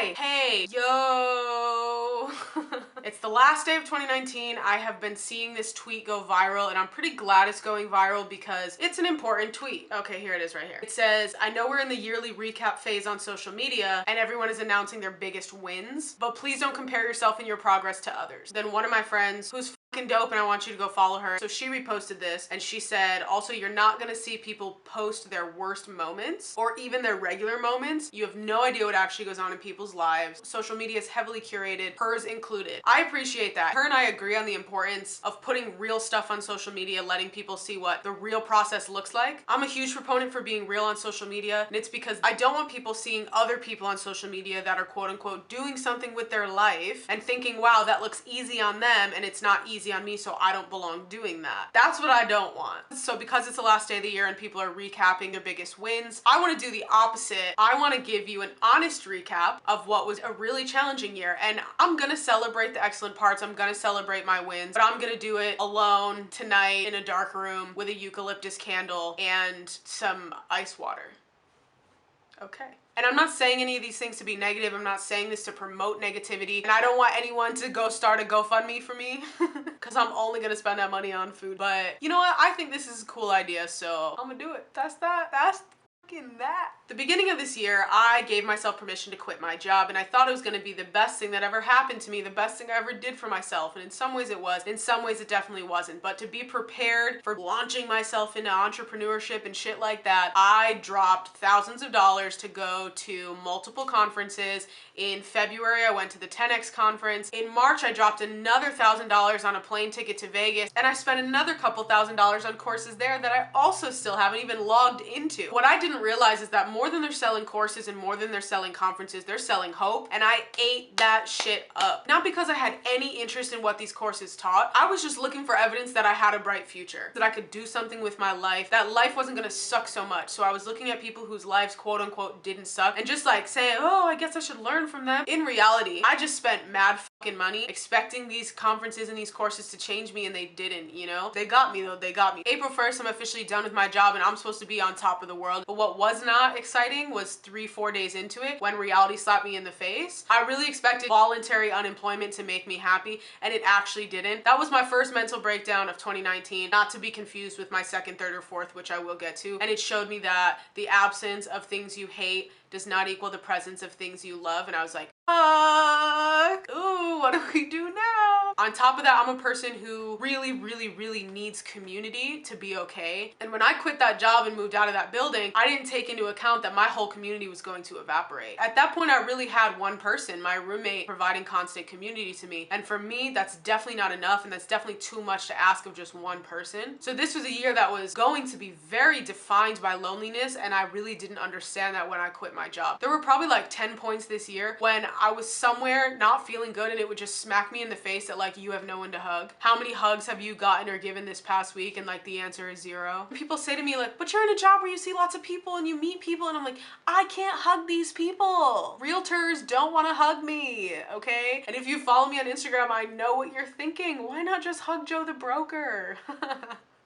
Hi, hey, yo. It's the last day of 2019. I have been seeing this tweet go viral and I'm pretty glad it's going viral because it's an important tweet. Okay, here it is right here. It says, I know we're in the yearly recap phase on social media and everyone is announcing their biggest wins, but please don't compare yourself and your progress to others. Then one of my friends, who's fucking dope and I want you to go follow her, so she reposted this and she said, also, you're not gonna see people post their worst moments or even their regular moments. You have no idea what actually goes on in people's lives. Social media is heavily curated, hers included. I appreciate that. Her and I agree on the importance of putting real stuff on social media, letting people see what the real process looks like. I'm a huge proponent for being real on social media, and it's because I don't want people seeing other people on social media that are quote unquote doing something with their life and thinking, wow, that looks easy on them and it's not easy on me, so I don't belong doing that. That's what I don't want. So because it's the last day of the year and people are recapping their biggest wins, I want to do the opposite. I want to give you an honest recap of what was a really challenging year, and I'm gonna celebrate the excellent parts, I'm gonna celebrate my wins, but I'm gonna do it alone tonight in a dark room with a eucalyptus candle and some ice water. Okay. And I'm not saying any of these things to be negative. I'm not saying this to promote negativity. And I don't want anyone to go start a GoFundMe for me because I'm only gonna spend that money on food. But you know what? I think this is a cool idea, so I'm gonna do it. That's that. That's that. The beginning of this year, I gave myself permission to quit my job, and I thought it was going to be the best thing that ever happened to me, the best thing I ever did for myself. And in some ways it was, in some ways it definitely wasn't. But to be prepared for launching myself into entrepreneurship and shit like that, I dropped thousands of dollars to go to multiple conferences. In February, I went to the 10X conference. In March, I dropped another $1,000 on a plane ticket to Vegas, and I spent another couple $1,000s on courses there that I also still haven't even logged into. What I didn't realize is that more than they're selling courses and more than they're selling conferences, they're selling hope, and I ate that shit up. Not because I had any interest in what these courses taught. I was just looking for evidence that I had a bright future, that I could do something with my life, that life wasn't gonna suck so much. So I was looking at people whose lives quote unquote didn't suck and just like saying, oh, I guess I should learn from them. In reality, I just spent mad fucking money expecting these conferences and these courses to change me, and they didn't, you know? They got me though, they got me. April 1st, I'm officially done with my job and I'm supposed to be on top of the world. But what was not exciting was 3-4 days into it when reality slapped me in the face. I really expected voluntary unemployment to make me happy, and it actually didn't. That was my first mental breakdown of 2019, not to be confused with my second, third, or fourth, which I will get to. And it showed me that the absence of things you hate does not equal the presence of things you love. And I was like, fuck, ooh, what do we do now? On top of that, I'm a person who really needs community to be okay. And when I quit that job and moved out of that building, I didn't take into account that my whole community was going to evaporate. At that point, I really had one person, my roommate, providing constant community to me. And for me, that's definitely not enough, and that's definitely too much to ask of just one person. So this was a year that was going to be very defined by loneliness, and I really didn't understand that when I quit my job. There were probably like 10 points this year when I was somewhere not feeling good and it would just smack me in the face that like, you have no one to hug. How many hugs have you gotten or given this past week? And like the answer is 0. People say to me like, but you're in a job where you see lots of people and you meet people, and I'm like, I can't hug these people. Realtors don't want to hug me, okay? And if you follow me on Instagram, I know what you're thinking. Why not just hug Joe the broker?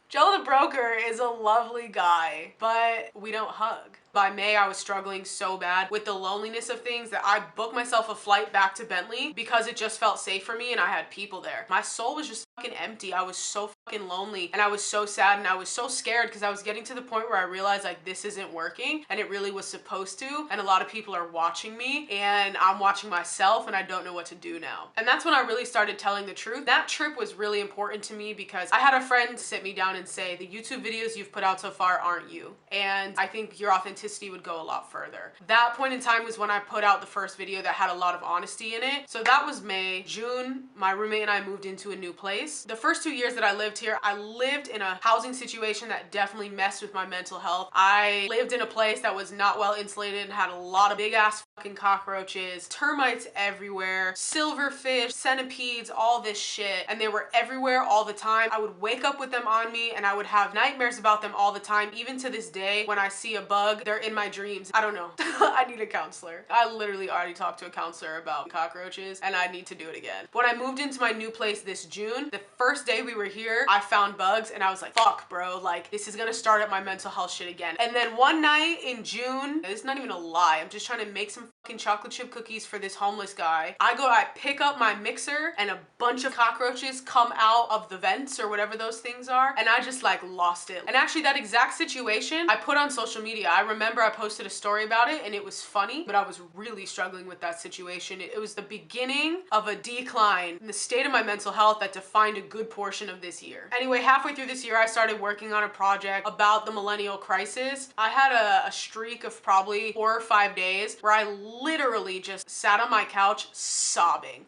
Joe the broker is a lovely guy, but we don't hug. By May, I was struggling so bad with the loneliness of things that I booked myself a flight back to Bentley because it just felt safe for me and I had people there. My soul was just fucking empty. I was so fucking lonely and I was so sad and I was so scared because I was getting to the point where I realized like this isn't working, and it really was supposed to, and a lot of people are watching me and I'm watching myself and I don't know what to do now. And that's when I really started telling the truth. That trip was really important to me because I had a friend sit me down and say, the YouTube videos you've put out so far aren't you, and I think your authenticity would go a lot further. That point in time was when I put out the first video that had a lot of honesty in it. So that was May. June, my roommate and I moved into a new place. The first 2 years that I lived here, I lived in a housing situation that definitely messed with my mental health. I lived in a place that was not well insulated and had a lot of big ass fucking cockroaches, termites everywhere, silverfish, centipedes, all this shit, and they were everywhere all the time. I would wake up with them on me and I would have nightmares about them all the time. Even to this day, when I see a bug they're in my dreams. I don't know. I need a counselor. I literally already talked to a counselor about cockroaches and I need to do it again. When I moved into my new place this June, the first day we were here, I found bugs and I was like, fuck bro, like this is gonna start up my mental health shit again. And then one night in June, it's not even a lie, I'm just trying to make some fucking chocolate chip cookies for this homeless guy. I pick up my mixer and a bunch of cockroaches come out of the vents or whatever those things are, and I just like lost it. And actually that exact situation I put on social media. I remember I posted a story about it and it was funny, but I was really struggling with that situation. It was the beginning of a decline in the state of my mental health that defined a good portion of this year. Anyway, halfway through this year, I started working on a project about the Millennial Crisis. I had a streak of probably 4 or 5 days where I literally just sat on my couch sobbing,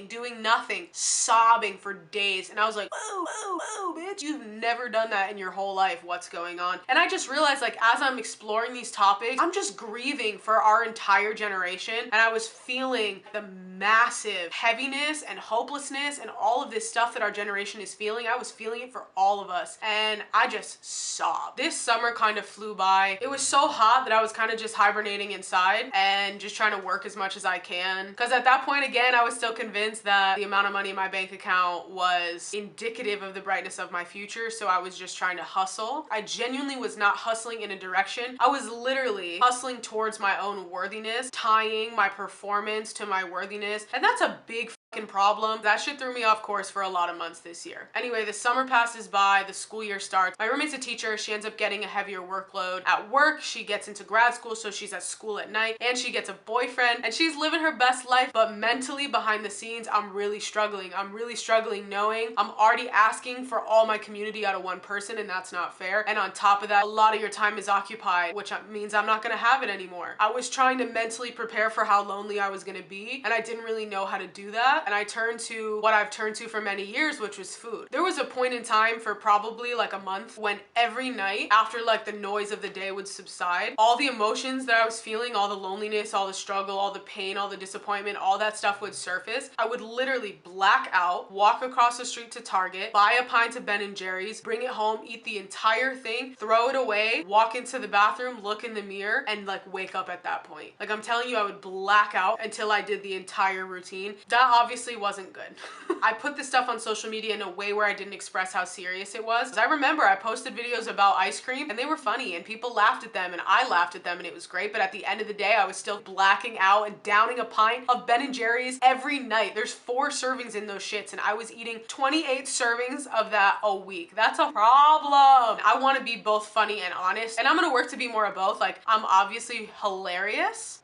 doing nothing, sobbing for days. And I was like, whoa, bitch, you've never done that in your whole life. What's going on? And I just realized, like, as I'm exploring these topics, I'm just grieving for our entire generation. And I was feeling the massive heaviness and hopelessness and all of this stuff that our generation is feeling. I was feeling it for all of us. And I just sobbed. This summer kind of flew by. It was so hot that I was kind of just hibernating inside and just trying to work as much as I can. Because at that point, again, I was still convinced that the amount of money in my bank account was indicative of the brightness of my future. So I was just trying to hustle. I genuinely was not hustling in a direction. I was literally hustling towards my own worthiness, tying my performance to my worthiness. And that's a big fucking problem. That shit threw me off course for a lot of months this year. Anyway, the summer passes by, the school year starts. My roommate's a teacher. She ends up getting a heavier workload at work. She gets into grad school, so she's at school at night, and she gets a boyfriend, and she's living her best life. But mentally, behind the scenes, I'm really struggling. I'm really struggling knowing I'm already asking for all my community out of one person, and that's not fair. And on top of that, a lot of your time is occupied, which means I'm not gonna have it anymore. I was trying to mentally prepare for how lonely I was gonna be, and I didn't really know how to do that. And I turned to what I've turned to for many years, which was food. There was a point in time for probably like a month when every night after like the noise of the day would subside, all the emotions that I was feeling, all the loneliness, all the struggle, all the pain, all the disappointment, all that stuff would surface. I would literally black out, walk across the street to Target, buy a pint of Ben & Jerry's, bring it home, eat the entire thing, throw it away, walk into the bathroom, look in the mirror, and like wake up at that point. Like I'm telling you, I would black out until I did the entire routine. That obviously wasn't good. I put this stuff on social media in a way where I didn't express how serious it was. I remember I posted videos about ice cream and they were funny and people laughed at them and I laughed at them and it was great, but at the end of the day, I was still blacking out and downing a pint of Ben & Jerry's every night. There's 4 servings in those shits and I was eating 28 servings of that a week. That's a problem. I want to be both funny and honest, and I'm gonna work to be more of both. Like, I'm obviously hilarious.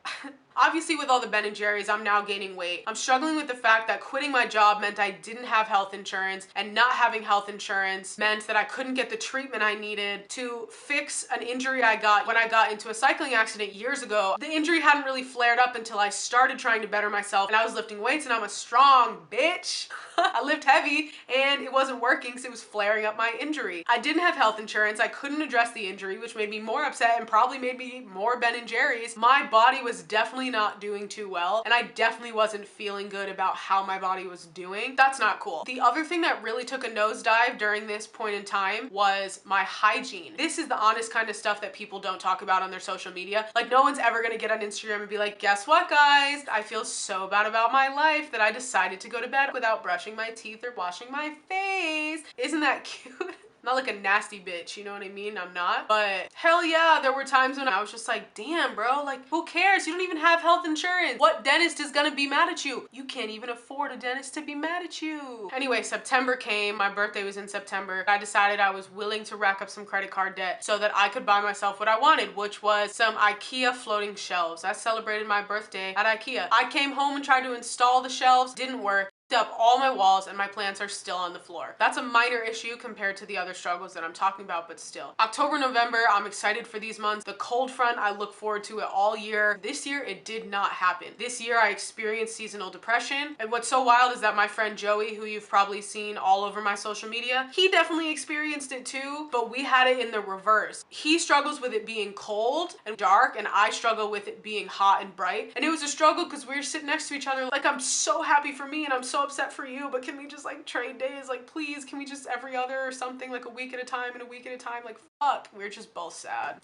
Obviously, with all the Ben & Jerry's, I'm now gaining weight. I'm struggling with the fact that quitting my job meant I didn't have health insurance, and not having health insurance meant that I couldn't get the treatment I needed to fix an injury I got when I got into a cycling accident years ago. The injury hadn't really flared up until I started trying to better myself, and I was lifting weights, and I'm a strong bitch. I lift heavy, and it wasn't working because it was flaring up my injury. I didn't have health insurance. I couldn't address the injury, which made me more upset and probably made me more Ben & Jerry's. My body was definitely not doing too well, and I definitely wasn't feeling good about how my body was doing. That's not cool. The other thing that really took a nosedive during this point in time was my hygiene. This is the honest kind of stuff that people don't talk about on their social media. Like, no one's ever gonna get on Instagram and be like, guess what, guys? I feel so bad about my life that I decided to go to bed without brushing my teeth or washing my face. Isn't that cute? Not like a nasty bitch, you know what I mean? I'm not. But hell yeah, there were times when I was just like, damn, bro, like, who cares? You don't even have health insurance. What dentist is gonna be mad at you? You can't even afford a dentist to be mad at you. Anyway, September came. My birthday was in September. I decided I was willing to rack up some credit card debt so that I could buy myself what I wanted, which was some IKEA floating shelves. I celebrated my birthday at IKEA. I came home and tried to install the shelves. Didn't work. Up all my walls and my plants are still on the floor. That's a minor issue compared to the other struggles that I'm talking about, but still. October, November, I'm excited for these months. The cold front, I look forward to it all year. This year, it did not happen. This year, I experienced seasonal depression. And what's so wild is that my friend Joey, who you've probably seen all over my social media, he definitely experienced it too, but we had it in the reverse. He struggles with it being cold and dark, and I struggle with it being hot and bright. And it was a struggle because we were sitting next to each other. Like, I'm so happy for me and I'm so upset for you, but can we just like trade days? Like, please, can we just every other or something, like a week at a time and a week at a time? Like, fuck, we're just both sad.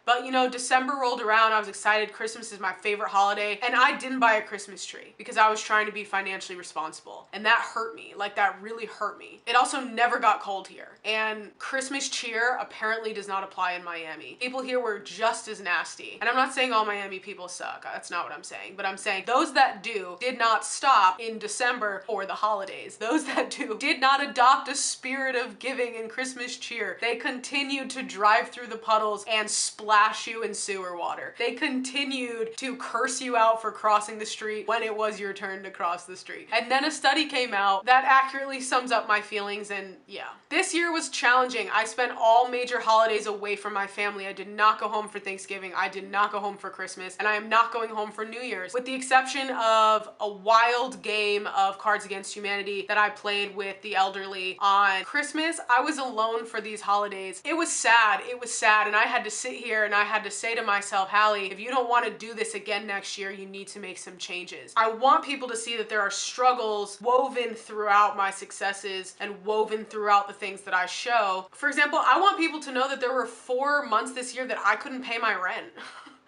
But you know, December rolled around, I was excited. Christmas is my favorite holiday, and I didn't buy a Christmas tree because I was trying to be financially responsible. And that hurt me, like that really hurt me. It also never got cold here. And Christmas cheer apparently does not apply in Miami. People here were just as nasty. And I'm not saying all Miami people suck, that's not what I'm saying, but I'm saying those that do did not stop in December for the holidays. Those that do did not adopt a spirit of giving and Christmas cheer. They continued to drive through the puddles and splash you in sewer water. They continued to curse you out for crossing the street when it was your turn to cross the street. And then a study came out that accurately sums up my feelings, and yeah. This year was challenging. I spent all major holidays away from my family. I did not go home for Thanksgiving. I did not go home for Christmas, and I am not going home for New Year's, with the exception of a wild game of Cards Against Humanity that I played with the elderly on Christmas. I was alone for these holidays. It was sad. It was sad, and I had to sit here and I had to say to myself, Hallie, if you don't want to do this again next year, you need to make some changes. I want people to see that there are struggles woven throughout my successes and woven throughout the things that I show. For example, I want people to know that there were 4 months this year that I couldn't pay my rent.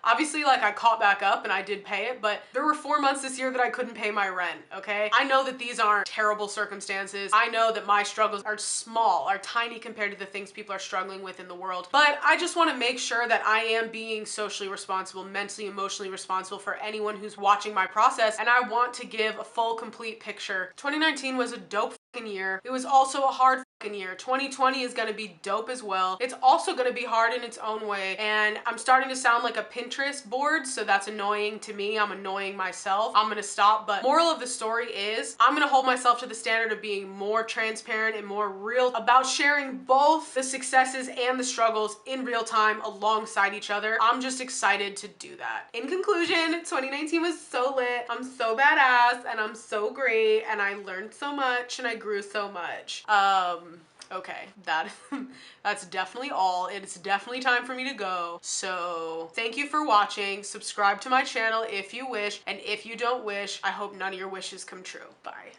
Obviously, like, I caught back up and I did pay it, but there were 4 months this year that I couldn't pay my rent, okay? I know that these aren't terrible circumstances. I know that my struggles are small, are tiny compared to the things people are struggling with in the world, but I just want to make sure that I am being socially responsible, mentally, emotionally responsible for anyone who's watching my process, and I want to give a full, complete picture. 2019 was a dope year. It was also a hard year. 2020 is gonna be dope as well. It's also gonna be hard in its own way, and I'm starting to sound like a Pinterest board, so that's annoying to me. I'm annoying myself. I'm gonna stop, but moral of the story is I'm gonna hold myself to the standard of being more transparent and more real about sharing both the successes and the struggles in real time alongside each other. I'm just excited to do that. In conclusion, 2019 was so lit. I'm so badass and I'm so great, and I learned so much and I grew so much. Okay, that's definitely all. It's definitely time for me to go. So thank you for watching. Subscribe to my channel if you wish, and if you don't wish, I hope none of your wishes come true. Bye.